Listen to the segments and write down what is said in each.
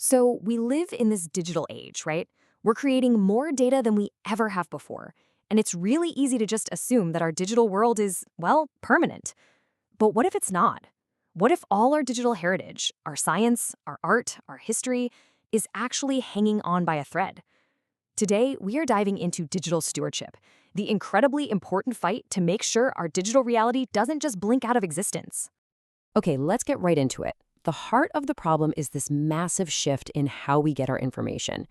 So we live in this digital age, right? We're creating more data than we ever have before. And it's really easy to just assume that our digital world is, well, permanent. But what if it's not? What if all our digital heritage, our science, our art, our history, is actually hanging on by a thread? Today, we are diving into digital stewardship, the incredibly important fight to make sure our digital reality doesn't just blink out of existence. Okay, let's get right into it. The heart of the problem is this massive shift in how we get our information.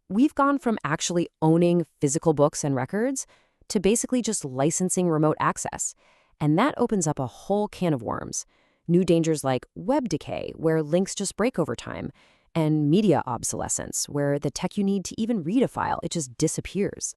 We've gone from actually owning physical books and records to basically just licensing remote access. And that opens up a whole can of worms. New dangers like web decay, where links just break over time, and media obsolescence, where the tech you need to even read a file, it just disappears.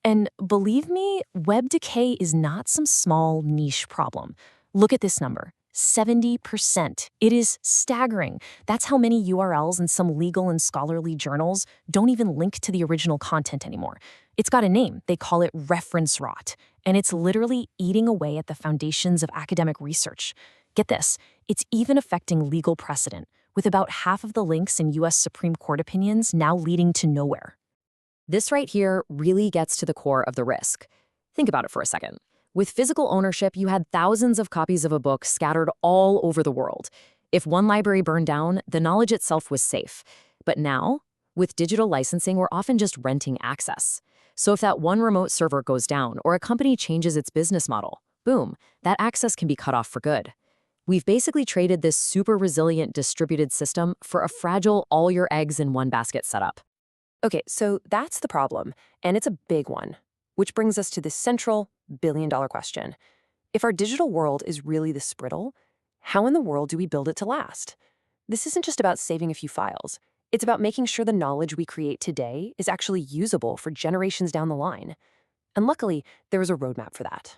And believe me, web decay is not some small niche problem. Look at this number. 70%. It is staggering. That's how many URLs in some legal and scholarly journals don't even link to the original content anymore. It's got a name. They call it reference rot. And it's literally eating away at the foundations of academic research. Get this, it's even affecting legal precedent, with about half of the links in US Supreme Court opinions now leading to nowhere. This right here really gets to the core of the risk. Think about it for a second. With physical ownership, you had thousands of copies of a book scattered all over the world. If one library burned down, the knowledge itself was safe. But now, with digital licensing, we're often just renting access. So if that one remote server goes down or a company changes its business model, boom, that access can be cut off for good. We've basically traded this super resilient distributed system for a fragile all-your-eggs-in-one-basket setup. Okay, so that's the problem, and it's a big one. Which brings us to this central billion-dollar question. If our digital world is really this brittle, how in the world do we build it to last? This isn't just about saving a few files. It's about making sure the knowledge we create today is actually usable for generations down the line. And luckily, there is a roadmap for that.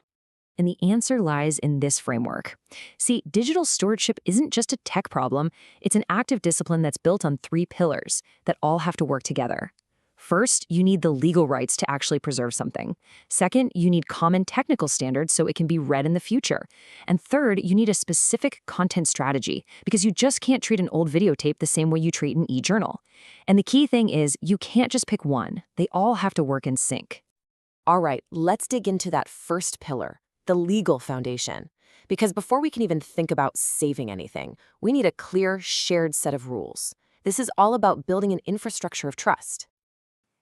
And the answer lies in this framework. See, digital stewardship isn't just a tech problem, it's an active discipline that's built on 3 pillars that all have to work together. First, you need the legal rights to actually preserve something. Second, you need common technical standards so it can be read in the future. And third, you need a specific content strategy, because you just can't treat an old videotape the same way you treat an e-journal. And the key thing is, you can't just pick one. They all have to work in sync. All right, let's dig into that first pillar, the legal foundation. Because before we can even think about saving anything, we need a clear, shared set of rules. This is all about building an infrastructure of trust.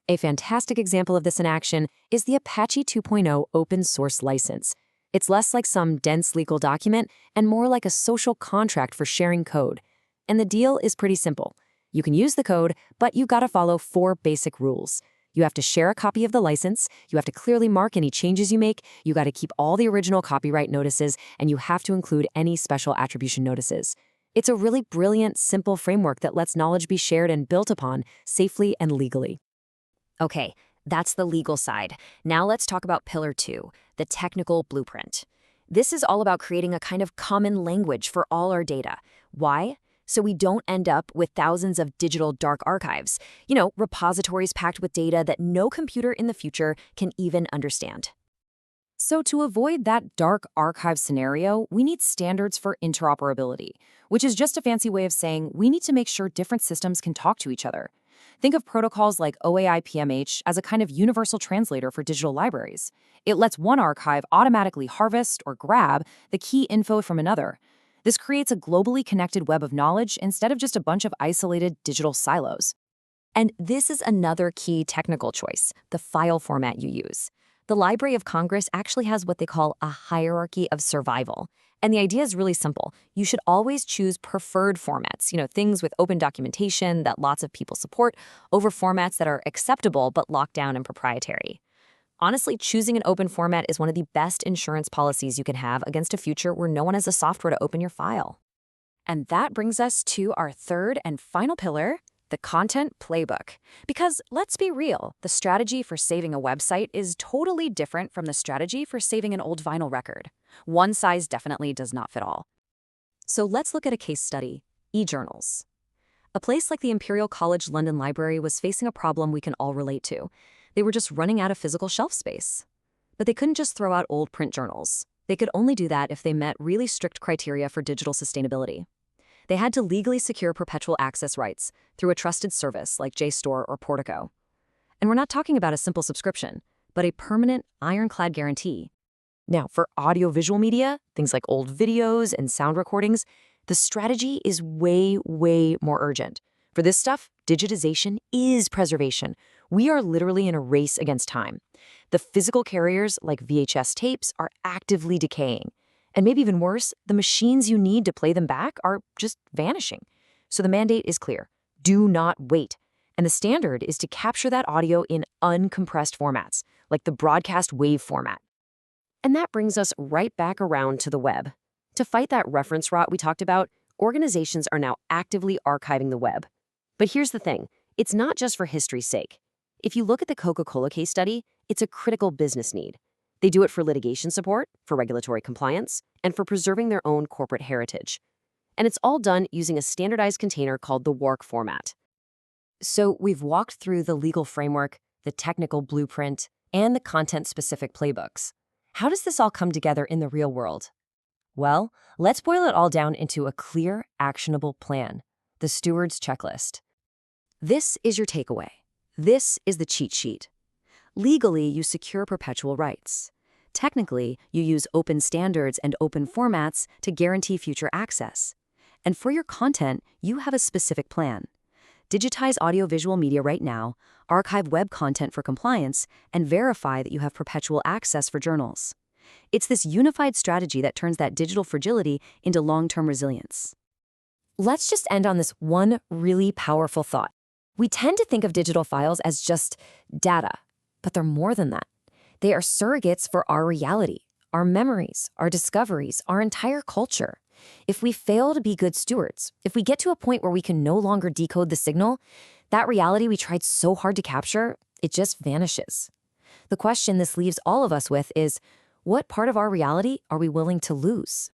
A fantastic example of this in action is the Apache 2.0 open source license. It's less like some dense legal document and more like a social contract for sharing code. And the deal is pretty simple. You can use the code, but you gotta follow 4 basic rules. You have to share a copy of the license, you have to clearly mark any changes you make, you gotta keep all the original copyright notices, and you have to include any special attribution notices. It's a really brilliant, simple framework that lets knowledge be shared and built upon safely and legally. Okay, that's the legal side. Now let's talk about Pillar 2, the technical blueprint. This is all about creating a kind of common language for all our data. Why? So we don't end up with thousands of digital dark archives. Repositories packed with data that no computer in the future can even understand. So to avoid that dark archive scenario, we need standards for interoperability, which is just a fancy way of saying we need to make sure different systems can talk to each other. Think of protocols like OAI-PMH as a kind of universal translator for digital libraries. It lets one archive automatically harvest or grab the key info from another. This creates a globally connected web of knowledge instead of just a bunch of isolated digital silos. And this is another key technical choice, the file format you use. The Library of Congress actually has what they call a hierarchy of survival. And the idea is really simple. You should always choose preferred formats, things with open documentation that lots of people support, over formats that are acceptable but locked down and proprietary. Honestly, choosing an open format is one of the best insurance policies you can have against a future where no one has the software to open your file. And that brings us to our third and final pillar, the content playbook. Because let's be real, the strategy for saving a website is totally different from the strategy for saving an old vinyl record. One size definitely does not fit all. So let's look at a case study, e-journals. A place like the Imperial College London Library was facing a problem we can all relate to. They were just running out of physical shelf space. But they couldn't just throw out old print journals. They could only do that if they met really strict criteria for digital sustainability. They had to legally secure perpetual access rights through a trusted service like JSTOR or Portico. And we're not talking about a simple subscription, but a permanent, ironclad guarantee. Now, for audiovisual media, things like old videos and sound recordings, the strategy is way, way more urgent. For this stuff, digitization is preservation. We are literally in a race against time. The physical carriers, like VHS tapes, are actively decaying. And maybe even worse, the machines you need to play them back are just vanishing. So the mandate is clear. Do not wait. And the standard is to capture that audio in uncompressed formats, like the broadcast wave format. And that brings us right back around to the web. To fight that reference rot we talked about, organizations are now actively archiving the web. But here's the thing, it's not just for history's sake. If you look at the Coca-Cola case study, it's a critical business need. They do it for litigation support, for regulatory compliance, and for preserving their own corporate heritage. And it's all done using a standardized container called the WARC format. So we've walked through the legal framework, the technical blueprint, and the content-specific playbooks. How does this all come together in the real world? Well, let's boil it all down into a clear, actionable plan, the Steward's checklist. This is your takeaway. This is the cheat sheet. Legally, you secure perpetual rights. Technically, you use open standards and open formats to guarantee future access. And for your content, you have a specific plan. Digitize audiovisual media right now, archive web content for compliance, and verify that you have perpetual access for journals. It's this unified strategy that turns that digital fragility into long-term resilience. Let's just end on this one really powerful thought. We tend to think of digital files as just data, but they're more than that. They are surrogates for our reality, our memories, our discoveries, our entire culture. If we fail to be good stewards, if we get to a point where we can no longer decode the signal, that reality we tried so hard to capture, it just vanishes. The question this leaves all of us with is, what part of our reality are we willing to lose?